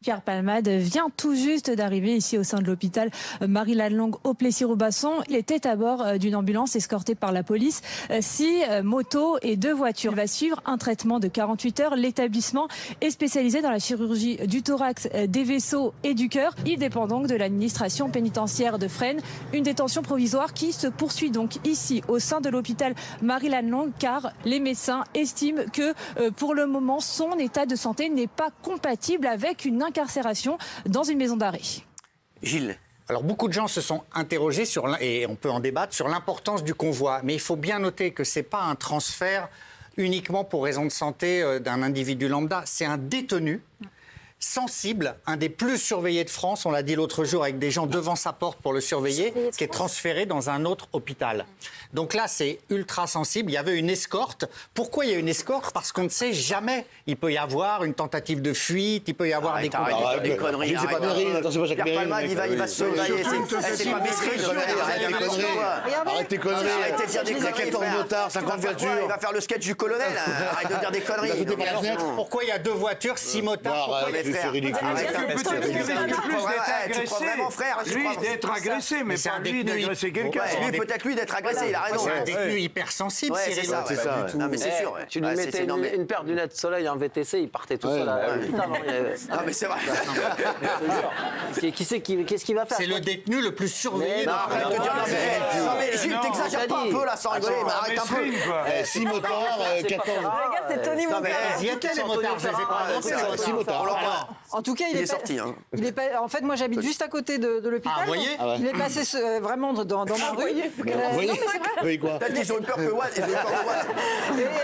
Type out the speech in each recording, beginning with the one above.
Pierre Palmade vient tout juste d'arriver ici au sein de l'hôpital Marie-Lannelongue au Plessis-Robinson. Il était à bord d'une ambulance escortée par la police. 6 motos et 2 voitures. Il va suivre un traitement de 48 heures. L'établissement est spécialisé dans la chirurgie du thorax, des vaisseaux et du cœur. Il dépend donc de l'administration pénitentiaire de Fresnes. Une détention provisoire qui se poursuit donc ici au sein de l'hôpital Marie-Lannelongue car les médecins estiment que pour le moment son état de santé n'est pas compatible avec une incarcération dans une maison d'arrêt. Gilles. Alors beaucoup de gens se sont interrogés et on peut en débattre, sur l'importance du convoi. Mais il faut bien noter que ce n'est pas un transfert uniquement pour raison de santé d'un individu lambda. C'est un détenu sensible, un des plus surveillés de France, on l'a dit l'autre jour, avec des gens devant sa porte pour le surveiller, qui est transféré dans un autre hôpital. Donc là, c'est ultra sensible. Il y avait une escorte. Pourquoi il y a une escorte? Parce qu'on ne sait jamais. Il peut y avoir une tentative de fuite, il peut y avoir des conneries. C'est pas Mérine, attends, c'est pas Jacques Pierre Mérine. Palmade, il va se surveiller. C'est pas Mesrine. Arrête tes conneries. Arrêtez de dire des conneries. 14 motards, 50 voitures. Il va faire le sketch du colonel. Arrête de dire des conneries. Pourquoi il y a 2 voitures, 6 motards? C'est ridicule. Tu crois vraiment, frère? Lui d'être agressé, mais pas lui d'agresser quelqu'un. Lui, peut-être lui d'être agressé, il a raison. C'est un détenu hypersensible, c'est ça. Non, mais c'est sûr. Tu lui mettais une paire de lunettes de soleil en VTC, il partait tout seul. Non, mais c'est vrai. Qu'est-ce qu'il va faire? C'est le détenu le plus surveillé. Non, arrête de dire non, mais Gilles, t'exagères pas un peu là sans rigoler, mais arrête un peu. 6 motards, 14. Regarde, c'est Tony Montard. Il y a les motards, je les ai pas annoncés. 6 motards. En tout cas, il est sorti. En fait, moi, j'habite juste à côté de l'hôpital. Ah, vous voyez ? Il est passé vraiment dans ma rue. Vous voyez quoi? Peut-être qu'ils ont eu peur de Watt. Et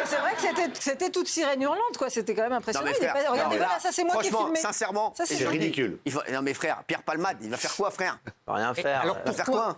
c'est vrai que c'était toute sirène hurlante, quoi. C'était quand même impressionnant. Non, mais frère, Regardez, voilà, ça c'est moi qui ai franchement, filmé. sincèrement, C'est ridicule. Non mais frère, Pierre Palmade, il va faire quoi, frère? Rien faire. Alors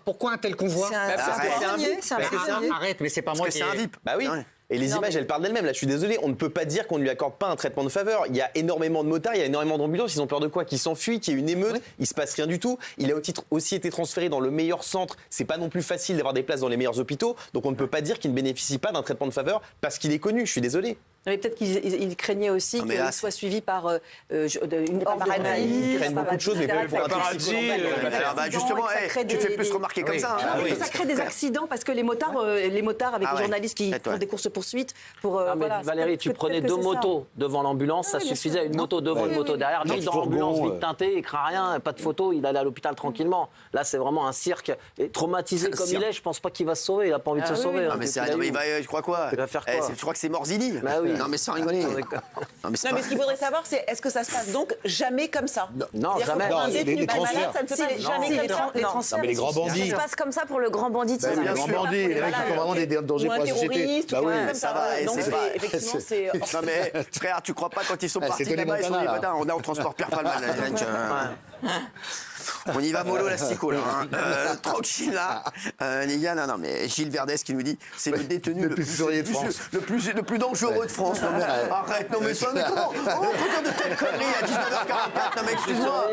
pourquoi un tel convoi? C'est un prisonnier. Arrête, mais c'est pas moi Parce que qui... c'est un VIP. Bah oui. Et les images, elles parlent d'elles-mêmes. Là, je suis désolé, on ne peut pas dire qu'on ne lui accorde pas un traitement de faveur. Il y a énormément de motards, il y a énormément d'ambulances. Ils ont peur de quoi? Qu'ils s'enfuient, qu'il y ait une émeute. Il se passe rien du tout. Il a aussi été transféré dans le meilleur centre. C'est pas non plus facile d'avoir des places dans les meilleurs hôpitaux. Donc on ne peut pas dire qu'il ne bénéficie pas d'un traitement de faveur parce qu'il est connu. Je suis désolé. Mais peut-être qu'il craignait aussi qu'il soit suivi par une paparazzi. Ils craignent beaucoup de choses, mais pour un justement, tu te fais plus remarquer comme ça. Ça crée des accidents parce que les motards avec les journalistes qui font des courses-poursuites pour... Valérie, tu prenais 2 motos devant l'ambulance, ça suffisait. Une moto devant, une moto derrière. Lui, dans l'ambulance, vite teinté, il craint rien, pas de photo, il allait à l'hôpital tranquillement. Là, c'est vraiment un cirque. Et traumatisé comme il est, je pense pas qu'il va se sauver. Il a pas envie de se sauver. Non, mais il va, je crois quoi? Il va faire quoi? Tu crois que c'est Morzini? Bah oui. Non, mais sans rigoler. Non, mais ce qu'il faudrait savoir, c'est est-ce que ça se passe donc jamais comme ça? Non, jamais. Non, des transferts. Ça ne se passe jamais les transferts. Non, mais les grands bandits. Ça se passe comme ça pour le grand banditisme. Les grands bandits, les mecs qui font vraiment des dangers pour la société. Bah oui, ça va. Donc effectivement, c'est... Non mais frère, tu crois pas quand ils sont partis là-bas, ils sont dit on est en transport Pierre Palmade. On y va mollo l'astico là. Tranquille là. Les gars, non mais Gilles Verdès qui nous dit c'est le détenu le plus furieux de France. Le plus dangereux de France. Arrête, non mais ça, mais comment on peut dire de telles conneries à 19h44? Non mais excuse-moi.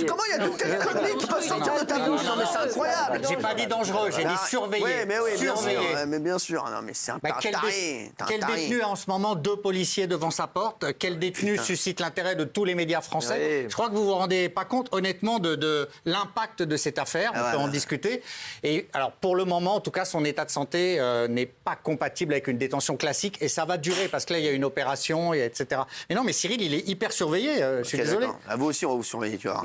Comment il y a de telles conneries qui peuvent sortir de ta bouche? Non mais c'est incroyable. J'ai pas dit dangereux, j'ai dit surveillé. Oui, mais oui, bien sûr. Mais bien sûr. Non mais c'est un taré. Quel détenu a en ce moment 2 policiers devant sa porte? Quel détenu suscite l'intérêt de tous les médias français? Je crois que vous vous rendez pas compte honnêtement de l'impact de cette affaire. On peut en discuter. Et alors pour le moment, en tout cas, son état de santé n'est pas compatible avec une détention classique et ça va durer parce que là il y a une opération, etc. Mais non, mais Cyril, il est hyper surveillé. Je suis désolé. À vous aussi, on va vous surveiller, tu vois.